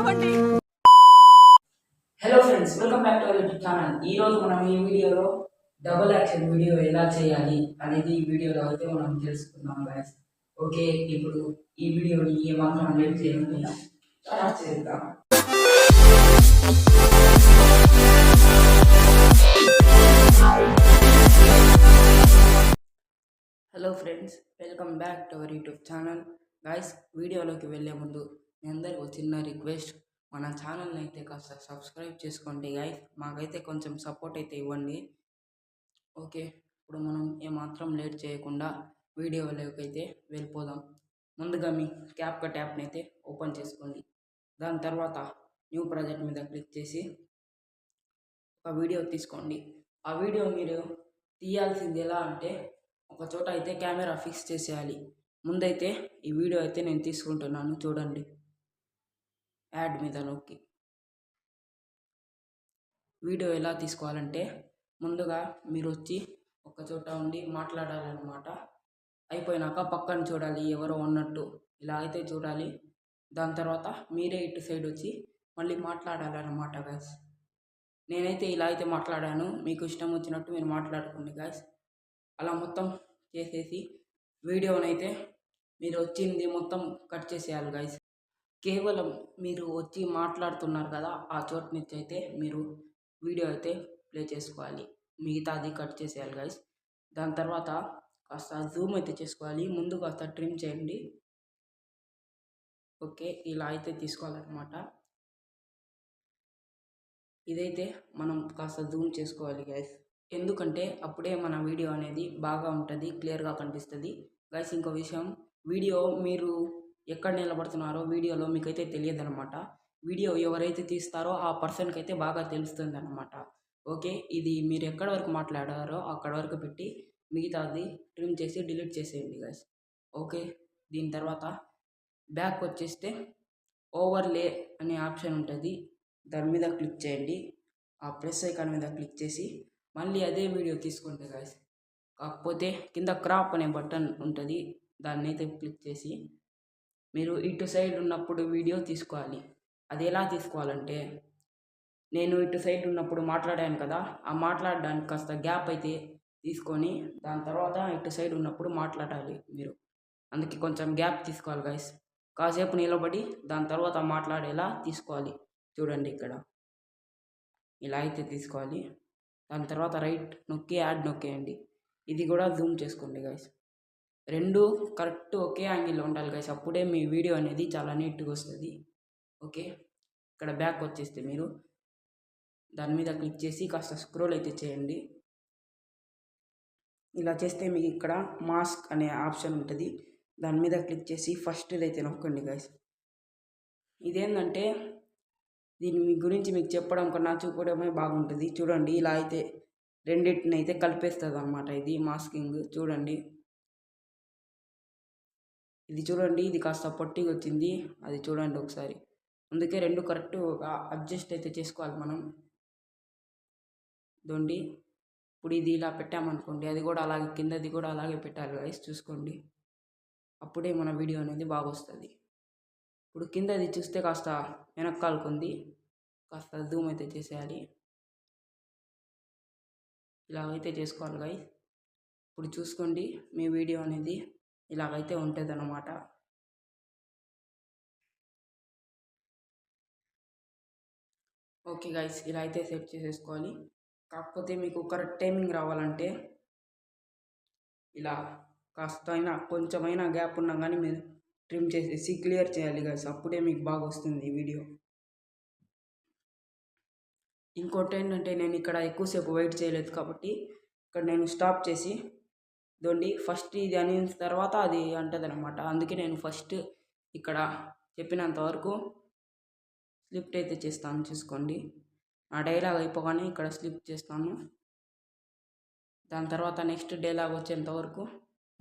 చేసుకోండి. Hello friends, welcome back to our YouTube channel. ఈ రోజు మనం ఈ వీడియోలో డబుల్ యాక్షన్ వీడియో ఎలా చేయాలి అనేది ఈ వీడియోలో అయితే మనం తెలుసుకుందాం గైస్. ఓకే, ఇప్పుడు ఈ వీడియోని ఏమాత్రం లేట్ చేయకుండా స్టార్ట్ చేద్దాం. Hello friends, welcome back to our YouTube channel. Guys, వీడియోలోకి వెళ్ళే ముందు మీ అందరికీ ఒక చిన్న రిక్వెస్ట్, మన ఛానల్ని అయితే కాస్త సబ్స్క్రైబ్ చేసుకోండి గైస్. మాకైతే కొంచెం సపోర్ట్ అయితే ఇవ్వండి. ఓకే, ఇప్పుడు మనం ఏమాత్రం లేట్ చేయకుండా వీడియోలోకి అయితే వెళ్ళిపోదాం. ముందుగా మీ క్యాప్కట్ యాప్ని అయితే ఓపెన్ చేసుకోండి. దాని తర్వాత న్యూ ప్రాజెక్ట్ మీద క్లిక్ చేసి ఒక వీడియో తీసుకోండి. ఆ వీడియో మీరు తీయాల్సింది ఎలా అంటే, ఒక చోట అయితే కెమెరా ఫిక్స్ చేసేయాలి. ముందైతే ఈ వీడియో అయితే నేను తీసుకుంటున్నాను, చూడండి. యాడ్ మీద నొక్కి వీడియో ఎలా తీసుకోవాలంటే, ముందుగా మీరు వచ్చి ఒక చోట ఉండి మాట్లాడాలన్నమాట. అయిపోయినాక పక్కన చూడాలి, ఎవరో ఉన్నట్టు ఇలా అయితే చూడాలి. దాని తర్వాత మీరే ఇటు సైడ్ వచ్చి మళ్ళీ మాట్లాడాలన్నమాట గాయస్. నేనైతే ఇలా అయితే మాట్లాడాను, మీకు ఇష్టం వచ్చినట్టు మీరు మాట్లాడుకోండి గాయస్. అలా మొత్తం చేసేసి వీడియోనైతే మీరు వచ్చింది మొత్తం కట్ చేసేయాలి గాయస్. కేవలం మీరు వచ్చి మాట్లాడుతున్నారు కదా, ఆ చోటు నుంచి అయితే మీరు వీడియో అయితే ప్లే చేసుకోవాలి. మిగతాది కట్ చేసేయాలి గాయస్. దాని తర్వాత కాస్త జూమ్ అయితే చేసుకోవాలి. ముందు కాస్త ట్రిమ్ చేయండి. ఓకే, ఇలా అయితే తీసుకోవాలన్నమాట. ఇదైతే మనం కాస్త జూమ్ చేసుకోవాలి గైస్, ఎందుకంటే అప్పుడే మన వీడియో అనేది బాగా ఉంటుంది, క్లియర్గా కనిపిస్తుంది గైస్. ఇంకో విషయం, వీడియో మీరు ఎక్కడ నిలబడుతున్నారో వీడియోలో మీకైతే తెలియదు అనమాట. వీడియో ఎవరైతే తీస్తారో ఆ పర్సన్కి అయితే బాగా తెలుస్తుంది అనమాట. ఓకే, ఇది మీరు ఎక్కడ వరకు మాట్లాడారో అక్కడ వరకు పెట్టి మిగతాది ట్రిమ్ చేసి డిలీట్ చేసేయండి గైస్. ఓకే, దీని తర్వాత బ్యాక్ వచ్చేస్తే ఓవర్లే అనే ఆప్షన్ ఉంటుంది, దాని మీద క్లిక్ చేయండి. ఆ ప్రెస్ ఐకాన్ మీద క్లిక్ చేసి మళ్ళీ అదే వీడియో తీసుకోండి గాయస్. కాకపోతే కింద క్రాప్ అనే బటన్ ఉంటుంది, దాన్ని అయితే క్లిక్ చేసి మీరు ఇటు సైడ్ ఉన్నప్పుడు వీడియో తీసుకోవాలి. అది ఎలా తీసుకోవాలంటే, నేను ఇటు సైడ్ ఉన్నప్పుడు మాట్లాడాను కదా, ఆ మాట్లాడడానికి కాస్త గ్యాప్ అయితే తీసుకొని దాని తర్వాత ఇటు సైడ్ ఉన్నప్పుడు మాట్లాడాలి మీరు. అందుకే కొంచెం గ్యాప్ తీసుకోవాలి గాయస్. కాసేపు నిలబడి దాని తర్వాత మాట్లాడేలా తీసుకోవాలి. చూడండి, ఇక్కడ ఇలా అయితే తీసుకోవాలి. దాని తర్వాత రైట్ నొక్కి యాడ్ నొక్కేయండి. ఇది కూడా జూమ్ చేసుకోండి గైస్. రెండు కరెక్ట్ ఒకే యాంగిల్లో ఉండాలి గైస్, అప్పుడే మీ వీడియో అనేది చాలా నీట్గా వస్తుంది. ఓకే, ఇక్కడ బ్యాక్ వచ్చేస్తే మీరు దాని మీద క్లిక్ చేసి కాస్త స్క్రోల్ అయితే చేయండి. ఇలా చేస్తే మీకు ఇక్కడ మాస్క్ అనే ఆప్షన్ ఉంటుంది, దాని మీద క్లిక్ చేసి ఫస్ట్ అయితే నొక్కండి గైస్. ఇదేంటంటే, దీని మీ గురించి మీకు చెప్పడం కన్నా చూపడమే బాగుంటుంది. చూడండి, ఇలా అయితే రెండింటిని అయితే కలిపేస్తుంది అనమాట. ఇది మాస్కింగ్. చూడండి, ఇది చూడండి, ఇది కాస్త పొట్టిగా వచ్చింది, అది చూడండి ఒకసారి. అందుకే రెండు కరెక్ట్గా అడ్జస్ట్ అయితే చేసుకోవాలి మనం. దొండి ఇప్పుడు ఇది ఇలా పెట్టామనుకోండి, అది కూడా అలాగే కిందది కూడా అలాగే పెట్టాలి గైస్, చూసుకోండి. అప్పుడే మన వీడియో అనేది బాగా వస్తుంది. ఇప్పుడు కిందది చూస్తే కాస్త వెనక్కాలుకుంది, కాస్త జూమ్ అయితే చేసేయాలి. ఇలాగైతే చేసుకోవాలి గైస్. ఇప్పుడు చూసుకోండి, మీ వీడియో అనేది ఇలాగైతే ఉంటుంది అన్నమాట. ఓకే గైస్, ఇలా అయితే సెట్ చేసేసుకోవాలి. కాకపోతే మీకు కరెక్ట్ టైమింగ్ రావాలంటే ఇలా కాస్త అయినా కొంచెమైనా గ్యాప్ ఉన్నా కానీ మీరు ట్రిమ్ చేసేసి క్లియర్ చేయాలి గైస్, అప్పుడే మీకు బాగా వస్తుంది వీడియో. ఇంకోటి ఏంటంటే, నేను ఇక్కడ ఎక్కువసేపు వెయిట్ చేయలేదు కాబట్టి ఇక్కడ నేను స్టాప్ చేసి దొండి ఫస్ట్ ఇది అని తర్వాత అది అంటుంది అనమాట. అందుకే నేను ఫస్ట్ ఇక్కడ చెప్పినంత వరకు స్లిప్ అయితే చేస్తాను, చూసుకోండి. ఆ డైలాగ్ అయిపోగానే ఇక్కడ స్లిప్ చేస్తాను. దాని తర్వాత నెక్స్ట్ డైలాగ్ వచ్చేంత వరకు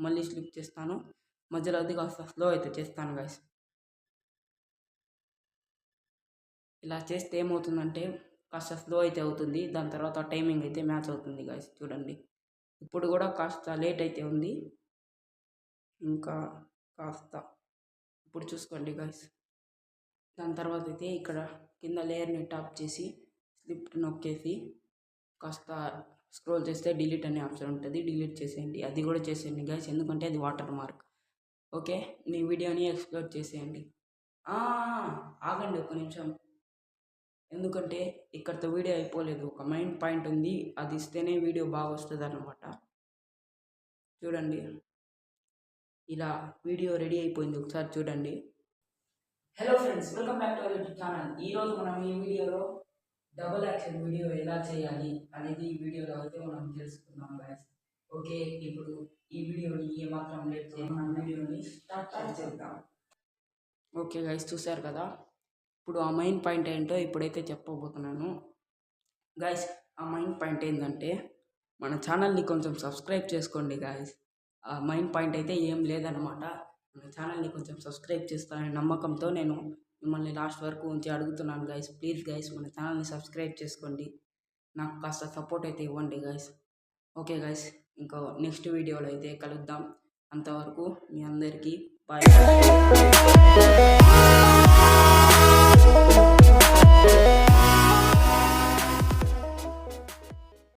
మళ్ళీ స్లిప్ చేస్తాను. మధ్యలో అది కాస్త స్లో అయితే చేస్తాను గైస్. ఇలా చేస్తే ఏమవుతుందంటే కాస్త స్లో అయితే అవుతుంది, దాని తర్వాత టైమింగ్ అయితే మ్యాచ్ అవుతుంది గైస్. చూడండి, ఇప్పుడు కూడా కాస్త లేట్ అయితే ఉంది, ఇంకా కాస్త ఇప్పుడు చూసుకోండి గైస్. దాని తర్వాత అయితే ఇక్కడ కింద లేయర్ని టాప్ చేసి స్లిప్ నొక్కేసి కాస్త స్క్రోల్ చేస్తే డిలీట్ అనే ఆప్షన్ ఉంటుంది, డిలీట్ చేసేయండి. అది కూడా చేసేయండి గైస్, ఎందుకంటే అది వాటర్ మార్క్. ఓకే, మీ వీడియోని ఎక్స్ప్లోర్ చేసేయండి. ఆగండి ఒక నిమిషం, ఎందుకంటే ఇక్కడితో వీడియో అయిపోలేదు. ఒక మెయిన్ పాయింట్ ఉంది, అది ఇస్తేనే వీడియో బాగా వస్తుంది అన్నమాట. చూడండి, ఇలా వీడియో రెడీ అయిపోయింది, ఒకసారి చూడండి. Hello friends, welcome back to our YouTube channel. ఈరోజు మనం ఈ వీడియోలో డబుల్ యాక్షన్ వీడియో ఎలా చేయాలి అనేది ఈ వీడియోలో అయితే మనం తెలుసుకుందాం గైస్. ఓకే, ఇప్పుడు ఈ వీడియోని ఏమాత్రం లేట్ చేసి మన వీడియోని స్టార్ట్ చేద్దాం. ఓకే గైస్, చూసారు కదా, ఇప్పుడు ఆ మెయిన్ పాయింట్ ఏంటో ఇప్పుడైతే చెప్పబోతున్నాను గైస్. ఆ మెయిన్ పాయింట్ ఏంటంటే మన ఛానల్ని కొంచెం సబ్స్క్రైబ్ చేసుకోండి గైస్. ఆ మెయిన్ పాయింట్ అయితే ఏం లేదనమాట. మన ఛానల్ని కొంచెం సబ్స్క్రైబ్ చేస్తాననే నమ్మకంతో నేను మిమ్మల్ని లాస్ట్ వరకు ఉంచి అడుగుతున్నాను గైస్. ప్లీజ్ గైస్, మన ఛానల్ని సబ్స్క్రైబ్ చేసుకోండి, నాకు కాస్త సపోర్ట్ అయితే ఇవ్వండి గైస్. ఓకే గైస్, ఇంకో నెక్స్ట్ వీడియోలో అయితే కలుద్దాం. అంతవరకు మీ అందరికీ బాయ్.